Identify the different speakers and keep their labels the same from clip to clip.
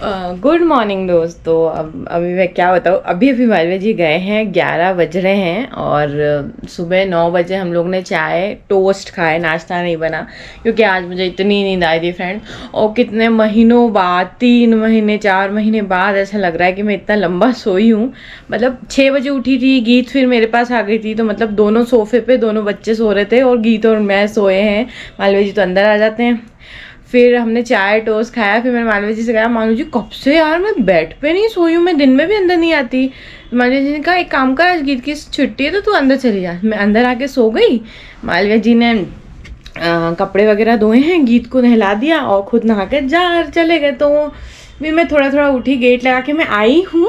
Speaker 1: Good morning दोस्तों। अब अभी मैं क्या बताऊँ, अभी मालवीय जी गए हैं, 11 बज रहे हैं और सुबह 9 बजे हम लोग ने चाय टोस्ट खाए, नाश्ता नहीं बना क्योंकि आज मुझे इतनी नींद आई थी फ्रेंड। और कितने महीनों बाद, 3 महीने 4 महीने बाद ऐसा लग रहा है कि मैं इतना लंबा सोई हूँ। मतलब 6 बजे उठी थी, गीत फिर मेरे पास आ गई थी, तो मतलब दोनों सोफे पे दोनों बच्चे सो रहे थे और गीत और मैं सोए हैं। मालवीय जी तो अंदर आ जाते हैं। फिर हमने चाय टोस्ट खाया। फिर मैंने मालवीय जी से कहा, मालवीय जी कब से यार मैं बेड पे नहीं सोई हूँ, मैं दिन में भी अंदर नहीं आती। मालवीय जी ने कहा एक काम कर, आज गीत की छुट्टी है तो तू अंदर चली जा। मैं अंदर आके सो गई। मालवीय जी ने कपड़े वगैरह धोए हैं, गीत को नहला दिया और खुद नहा के चले गए। तो भी मैं थोड़ा थोड़ा उठी, गेट लगा के मैं आई हूँ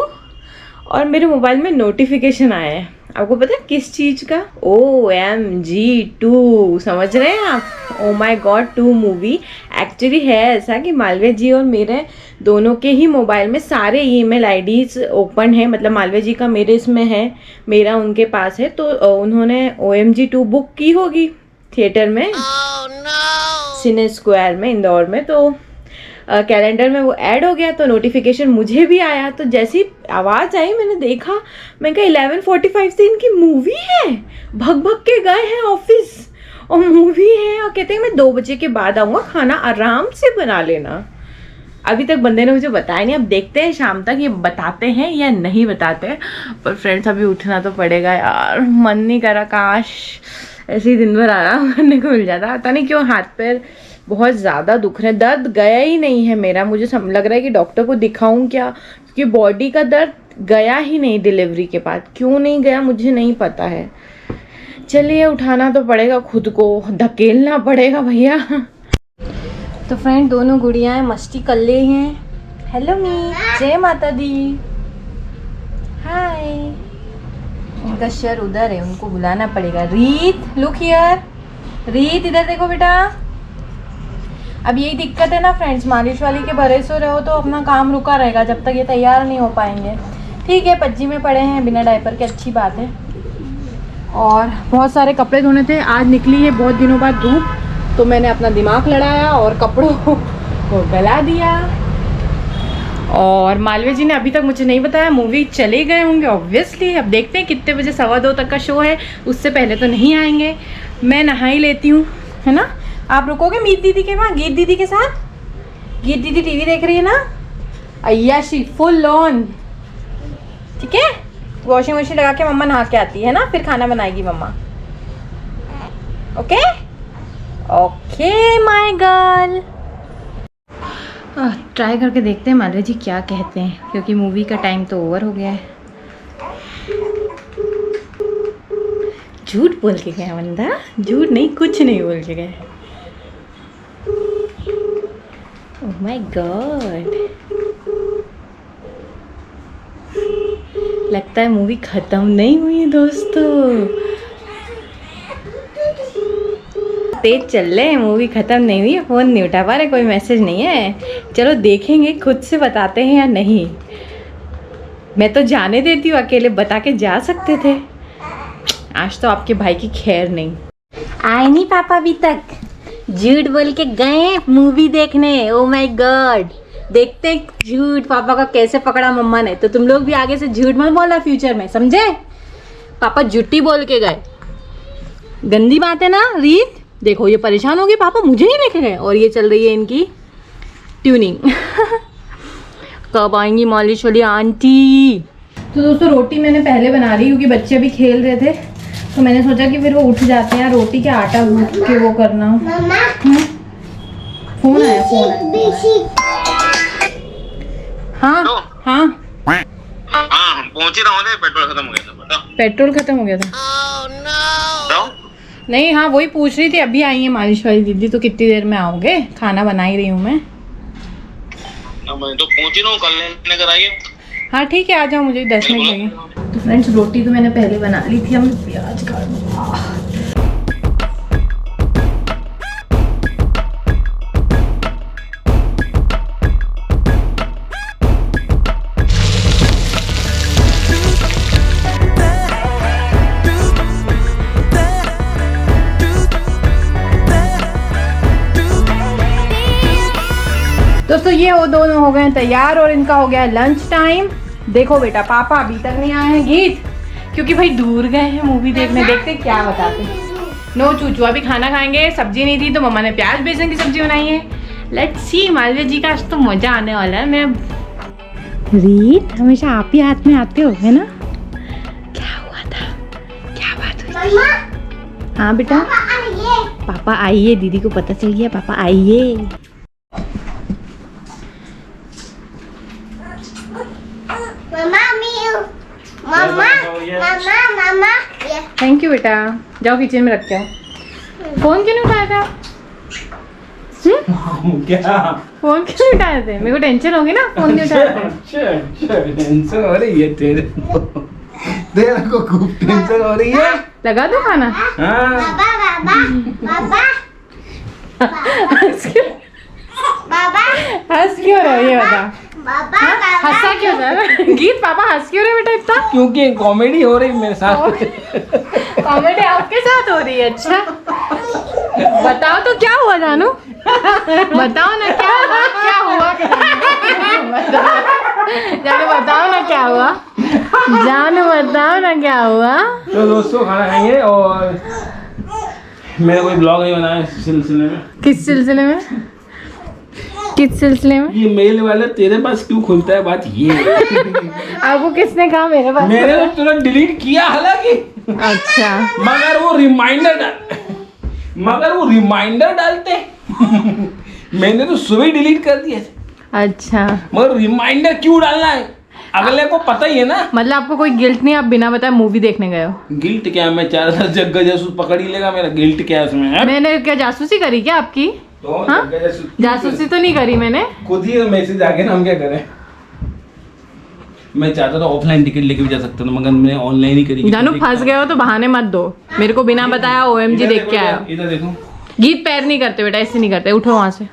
Speaker 1: और मेरे मोबाइल में नोटिफिकेशन आया है। आपको पता है किस चीज़ का? OMG 2, समझ रहे हैं आप? ओ माई गॉड 2 मूवी। एक्चुअली है ऐसा कि मालवीय जी और मेरे दोनों के ही मोबाइल में सारे ईमेल आईडीज ओपन है। मतलब मालवीय जी का मेरे इसमें है, मेरा उनके पास है। तो उन्होंने OMG 2 बुक की होगी थिएटर में, सिने स्क्वायर में, इंदौर में। तो कैलेंडर में वो ऐड हो गया, तो नोटिफिकेशन मुझे भी आया। तो जैसी आवाज़ आई मैंने देखा, मैं कहा 11:45 से इनकी मूवी है। भग भग के गए हैं ऑफिस और मूवी है, और कहते हैं मैं 2 बजे के बाद आऊँगा, खाना आराम से बना लेना। अभी तक बंदे ने मुझे बताया नहीं, अब देखते हैं शाम तक ये बताते हैं या नहीं बताते। पर फ्रेंड्स अभी उठना तो पड़ेगा यार, मन नहीं करा, काश ऐसे ही दिन भर आराम करने को मिल जाता। पता नहीं क्यों हाथ पैर बहुत ज़्यादा दुख रहे हैं, दर्द गया ही नहीं है मेरा। मुझे लग रहा है कि डॉक्टर को दिखाऊं क्या, क्योंकि बॉडी का दर्द गया ही नहीं डिलीवरी के बाद। क्यों नहीं गया मुझे नहीं पता है। चलिए उठाना तो पड़ेगा, खुद को धकेलना पड़ेगा भैया। तो फ्रेंड दोनों गुड़ियाएं मस्ती कर ले हैं। हेलो मी, जय माता दी, हाय। उनका सर उधर है, उनको बुलाना पड़ेगा। रीत लुक हियर, रीत इधर देखो बेटा। अब यही दिक्कत है ना फ्रेंड्स, मालिश वाली के भरोसे रहो तो अपना काम रुका रहेगा जब तक ये तैयार नहीं हो पाएंगे। ठीक है, पज्जी में पड़े हैं बिना डायपर के, अच्छी बात है। और बहुत सारे कपड़े धोने थे, आज निकली है बहुत दिनों बाद धूप, तो मैंने अपना दिमाग लड़ाया और कपड़ों को गला दिया। और मालवीय जी ने अभी तक मुझे नहीं बताया, मूवी चले गए होंगे ऑब्वियसली। अब देखते हैं कितने बजे, 1:15 तक का शो है, उससे पहले तो नहीं आएंगे। मैं नहा ही लेती हूँ, है ना? आप रुकोगे मीत दीदी के वहाँ, गीत दीदी के साथ? गीत दीदी टीवी देख रही है ना, अय्याशी फुल ऑन। ठीक है, वॉशिंग मशीन लगा के मम्मा नहा के आती है ना, फिर खाना बनाएगी mama. Okay okay my girl. Try करके देखते हैं मालवीय जी क्या कहते हैं, क्योंकि मूवी का टाइम तो ओवर हो गया है। झूठ बोल के गया बंदा, झूठ नहीं, कुछ नहीं बोल के गया। ओह माय गॉड, लगता है मूवी खत्म नहीं हुई दोस्तों। तेज चल रहे हैं, मूवी खत्म नहीं हुई है। फ़ोन नहीं उठा पा रहे, कोई मैसेज नहीं है। चलो देखेंगे, खुद से बताते हैं या नहीं। मैं तो जाने देती हूँ, अकेले बता के जा सकते थे। आज तो आपके भाई की खैर नहीं। आए नहीं पापा अभी तक, झूठ बोल के गए मूवी देखने। ओ माय गॉड, देखते हैं झूठ पापा का कैसे पकड़ा मम्मा ने। तो तुम लोग भी आगे से झूठ मत बोलना फ्यूचर में, समझे? पापा झूठी बोल के गए, गंदी बात है ना। रीत देखो, ये परेशान होगी, पापा मुझे नहीं लेके गए। और ये चल रही है इनकी ट्यूनिंग। कब आएंगी मालिश वाली आंटी? तो दोस्तों रोटी मैंने पहले बना रही, क्योंकि बच्चे अभी खेल रहे थे, तो मैंने सोचा कि फिर वो उठ जाते हैं, रोटी के आटा गूंथ के वो करना। फोन आया, फोन आया। हाँ हाँ
Speaker 2: हाँ, पहुंच ही रहा हूँ, पेट्रोल खत्म हो गया था। बताओ,
Speaker 1: पेट्रोल खत्म हो गया था?
Speaker 2: बताओ।
Speaker 1: नहीं, हाँ वही पूछ रही थी। अभी आई है मालिश वाली दीदी, तो कितनी देर में आओगे? खाना बना ही रही हूँ मैं।
Speaker 2: मैं तो पहुंच ही रहा हूँ, कल लेने कर आइए।
Speaker 1: हाँ ठीक है, आ जाओ, मुझे 10 मिनट लगे। तो फ्रेंड्स रोटी तो मैंने पहले बना ली थी, हम प्याज काट दो। दोस्तों ये वो दोनों हो गए तैयार और इनका हो गया लंच टाइम। देखो बेटा पापा अभी तक नहीं आए हैं गीत, क्योंकि भाई दूर गए हैं मूवी देखने। देखते क्या बताते। नो चूचू अभी खाना खाएंगे। सब्जी नहीं थी तो मम्मा ने प्याज बेसन की सब्जी बनाई है। लेट्स सी मालवीय जी का आज तो मजा आने वाला है। मैं रीत हमेशा आप ही हाथ में आते हो है ना। क्या हुआ था, क्या बात हुई? हाँ बेटा पापा आइए, दीदी को पता चल गया पापा आइए। थैंक यू बेटा, जाओ किचन में रख के आओ। फोन क्यों नहीं उठाया था?
Speaker 3: क्या
Speaker 1: फोन क्यों नहीं उठाए थे? मेरे को टेंशन होगी ना फोन नहीं उठाया थे।
Speaker 3: अच्छा टेंशन हो रही है तेरे को खूब टेंशन हो रही है।
Speaker 1: लगा दो खाना।
Speaker 3: हाँ
Speaker 1: हंस क्यों रहे हो ये बता। हंसा क्यों रहा गीत? पापा हंस क्यों रहे बेटा इतना?
Speaker 3: क्योंकि कॉमेडी हो रही मेरे साथ।
Speaker 1: कॉमेडी आपके साथ हो रही है? अच्छा बताओ तो क्या हुआ जानू, बताओ ना क्या हुआ, क्या हुआ जानू, बताओ ना क्या हुआ जानू, बताओ ना क्या हुआ।
Speaker 3: तो दोस्तों खाना खाएंगे और मेरा कोई ब्लॉग नहीं बनाया इस सिलसिले में।
Speaker 1: किस सिलसिले में? किस सिलसिले में?
Speaker 3: ये मेल वाला तेरे पास क्यों खुलता है बात ये है।
Speaker 1: आपको किसने कहा मेरे पास?
Speaker 3: मैंने तो तुरंत डिलीट किया हालांकि,
Speaker 1: अच्छा
Speaker 3: मगर वो रिमाइंडर डालते। मैंने तो सुबह डिलीट कर दिया था।
Speaker 1: अच्छा
Speaker 3: मगर रिमाइंडर क्यों डालना है, अगले को पता ही है ना।
Speaker 1: मतलब आपको कोई गिल्ट नहीं, आप बिना बताए मूवी देखने गए हो?
Speaker 3: गिल्ट क्या है, मैं 4,000 जग्गा जासूस पकड़ ही लेगा, मेरा गिल्ट क्या है उसमें है?
Speaker 1: मैंने क्या जासूसी करी क्या आपकी?
Speaker 3: तो
Speaker 1: हाँ?
Speaker 3: जग्गा
Speaker 1: जासूसी तो नहीं करी मैंने।
Speaker 3: खुद ही मैसेज आके ना हम क्या करें। मैं चाहता था ऑफलाइन टिकट लेके भी जा सकता था, मगर मैंने ऑनलाइन ही करी।
Speaker 1: जानू फंस गए हो तो बहाने मत दो। मेरे को बिना बताया OMG देख के आया।
Speaker 3: इधर देखो।
Speaker 1: गीत पैर नहीं करते बेटा, ऐसे नहीं करते। उठो वहां से।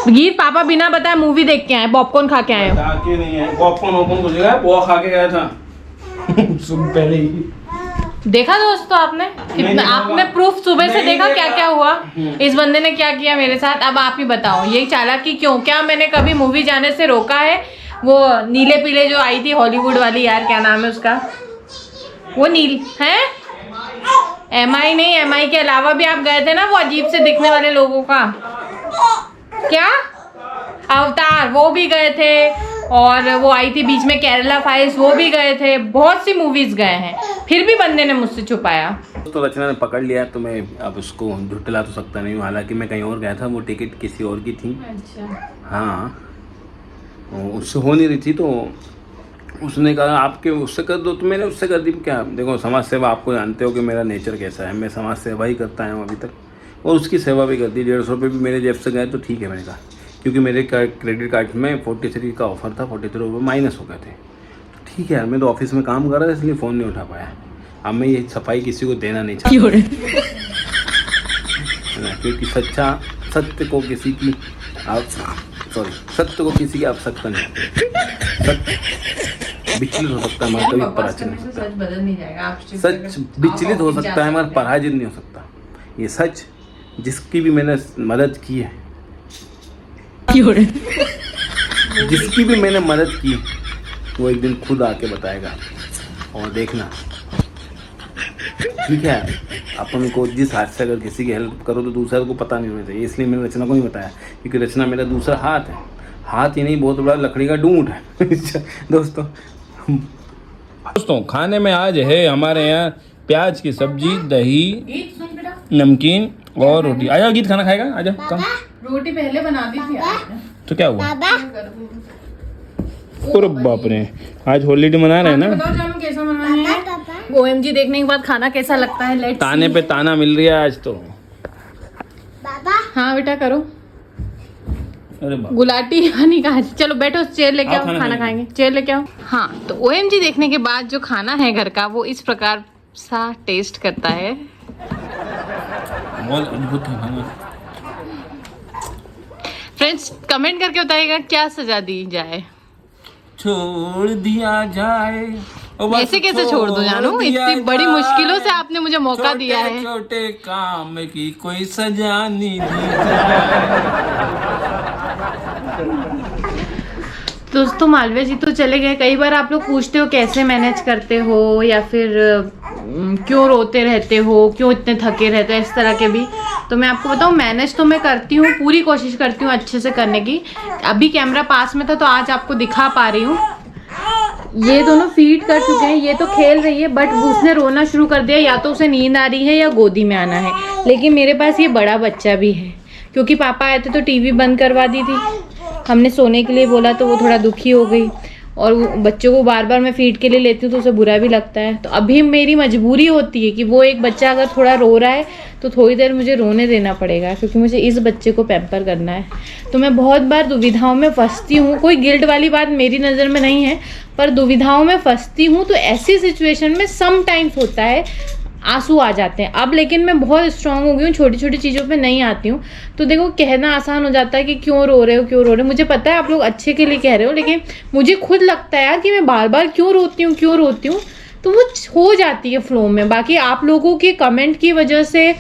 Speaker 1: गीत पापा बिना बताए मूवी देख के आए, पॉपकॉर्न खा के आए हो।
Speaker 3: के नहीं है पॉपकॉर्न ओपन कुछ जगह पोहा खा के गया था। सुबह पहले ही
Speaker 1: देखा दोस्तों आपने कितना, आपने प्रूफ सुबह से देखा क्या क्या हुआ। इस बंदे ने क्या किया मेरे साथ, अब आप ही बताओ। यही चालाकी क्यों? क्या मैंने कभी मूवी जाने से रोका है? वो नीले पीले जो आई थी हॉलीवुड वाली, यार क्या नाम है उसका, वो नील है MI नहीं, MI के अलावा भी आप गए थे ना वो अजीब से दिखने वाले लोगों का, क्या अवतार, वो भी गए थे। और वो आई थी बीच में केरला फाइल्स, वो भी गए थे। बहुत सी मूवीज गए हैं, फिर भी बंदे ने मुझसे छुपाया।
Speaker 3: तो रचना ने पकड़ लिया तो मैं अब उसको झुटला तो सकता नहीं हूँ। हालांकि मैं कहीं और गया था, वो टिकट किसी और की थी।
Speaker 1: अच्छा
Speaker 3: हाँ उससे हो नहीं रही थी, तो उसने कहा आपके उससे कर दो, तो मैंने उससे कर दी। क्या देखो समाज सेवा, आपको जानते हो कि मेरा नेचर कैसा है, मैं समाज सेवा ही करता हूँ अभी तक, और उसकी सेवा भी कर दी। 150 रुपये भी मेरे जेब से गए तो ठीक है मैंने कहा, क्योंकि मेरे क्रेडिट कार्ड में 43 का ऑफर था, 43 रुपये माइनस हो गए थे। तो ठीक है यार, मैं तो ऑफिस में काम कर रहा था इसलिए फ़ोन नहीं उठा पाया। अब मैं ये सफाई किसी को देना नहीं चाहता, क्योंकि सत्य को किसी की सत्य को किसी की आवश्यकता नहीं होती। सत्य विचलित हो सकता है मगर कभी पराजित नहीं हो सकता।
Speaker 1: सच बदल नहीं जाएगा।
Speaker 3: सच विचलित हो सकता है मगर पराजित नहीं हो सकता। ये सच जिसकी भी मैंने मदद की है, जिसकी भी मैंने मदद की, वो एक दिन खुद आके बताएगा। और देखना ठीक है, अपन को जिस हाथ से अगर किसी की हेल्प करो तो दूसरे को पता नहीं होना चाहिए। इसलिए मैंने रचना को नहीं बताया, क्योंकि रचना मेरा दूसरा हाथ है। हाथ ही नहीं, बहुत बड़ा लकड़ी का डूंट है। दोस्तों खाने में आज है हमारे यहाँ प्याज की सब्जी, दही, नमकीन और रोटी। आजा गीत खाना खाएगा, आजा कम।
Speaker 1: रोटी पहले बना दी थी
Speaker 3: तो क्या हुआ? अरे बाप रे, आज हॉलीडे मना रहे हैं ना।
Speaker 1: बताओ जानू कैसा मना है? OMG देखने के बाद खाना कैसा लगता है? लेट्स
Speaker 3: ताने पे ताना मिल रही है आज तो।
Speaker 1: हाँ बेटा करो।
Speaker 3: अरे बाप,
Speaker 1: गुलाटी हनी कहा। चलो बैठो, चेयर लेके
Speaker 3: आओ,
Speaker 1: आओ,
Speaker 3: खाना
Speaker 1: खाना खाएंगे। चेयर लेके आओ। हाँ तो OMG देखने के बाद जो खाना है घर का, वो इस प्रकार सा टेस्ट करता है।
Speaker 3: बहुत अद्भुत है खाना।
Speaker 1: फ्रेंड्स कमेंट करके बताइएगा क्या सजा दी जाए।
Speaker 3: छोड़ दिया जाए।
Speaker 1: ऐसे कैसे छोड़ दो जानू? इतनी बड़ी मुश्किलों से आपने मुझे मौका दिया है।
Speaker 3: छोटे काम की कोई सजा नहीं दी
Speaker 1: दोस्तों मालवीय जी तो चले गए। कई बार आप लोग पूछते हो कैसे मैनेज करते हो, या फिर क्यों रोते रहते हो, क्यों इतने थके रहते हो, इस तरह के भी। तो मैं आपको बताऊँ, मैनेज तो मैं करती हूँ, पूरी कोशिश करती हूँ अच्छे से करने की। अभी कैमरा पास में था तो आज आपको दिखा पा रही हूँ। ये दोनों फीड कर चुके हैं, ये तो खेल रही है, बट उसने रोना शुरू कर दिया। या तो उसे नींद आ रही है या गोदी में आना है। लेकिन मेरे पास ये बड़ा बच्चा भी है, क्योंकि पापा आए थे तो टीवी बंद करवा दी थी। हमने सोने के लिए बोला तो वो थोड़ा दुखी हो गई। और बच्चों को बार बार मैं फीड के लिए लेती हूँ तो उसे बुरा भी लगता है। तो अभी मेरी मजबूरी होती है कि वो एक बच्चा अगर थोड़ा रो रहा है तो थोड़ी देर मुझे रोने देना पड़ेगा, क्योंकि मुझे इस बच्चे को पैम्पर करना है। तो मैं बहुत बार दुविधाओं में फंसती हूँ। कोई गिल्ट वाली बात मेरी नज़र में नहीं है, पर दुविधाओं में फंसती हूँ। तो ऐसी सिचुएशन में समटाइम्स होता है आंसू आ जाते हैं। अब लेकिन मैं बहुत स्ट्रांग हो गई हूँ, छोटी छोटी चीज़ों पे नहीं आती हूँ। तो देखो, कहना आसान हो जाता है कि क्यों रो रहे हो, क्यों रो रहे हो। मुझे पता है आप लोग अच्छे के लिए कह रहे हो, लेकिन मुझे खुद लगता है यार कि मैं बार बार क्यों रोती हूँ, क्यों रोती हूँ। तो वो हो जाती है फ्लो में। बाकी आप लोगों के कमेंट की वजह से,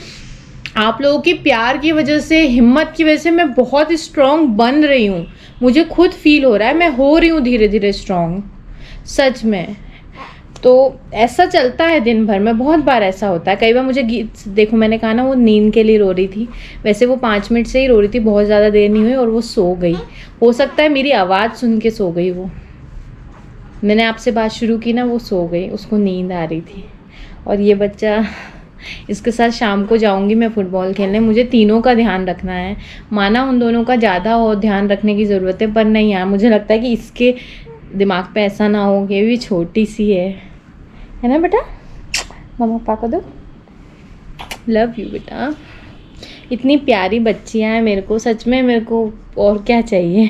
Speaker 1: आप लोगों की प्यार की वजह से, हिम्मत की वजह से मैं बहुत स्ट्रांग बन रही हूँ। मुझे खुद फील हो रहा है मैं हो रही हूँ धीरे धीरे स्ट्रांग, सच में। तो ऐसा चलता है दिन भर में, बहुत बार ऐसा होता है। कई बार मुझे देखो, मैंने कहा ना वो नींद के लिए रो रही थी। वैसे वो 5 मिनट से ही रो रही थी, बहुत ज़्यादा देर नहीं हुई, और वो सो गई। हो सकता है मेरी आवाज़ सुन के सो गई वो। मैंने आपसे बात शुरू की ना, वो सो गई, उसको नींद आ रही थी। और ये बच्चा, इसके साथ शाम को जाऊंगी मैं फुटबॉल खेलने। मुझे तीनों का ध्यान रखना है। माना उन दोनों का ज़्यादा और ध्यान रखने की ज़रूरत है, पर नहीं यार, मुझे लगता है कि इसके दिमाग पे ऐसा ना हो। ये भी छोटी सी है ना बेटा। मम्मा पापा को दो, लव यू बेटा। इतनी प्यारी बच्चियाँ हैं मेरे को, सच में मेरे को और क्या चाहिए।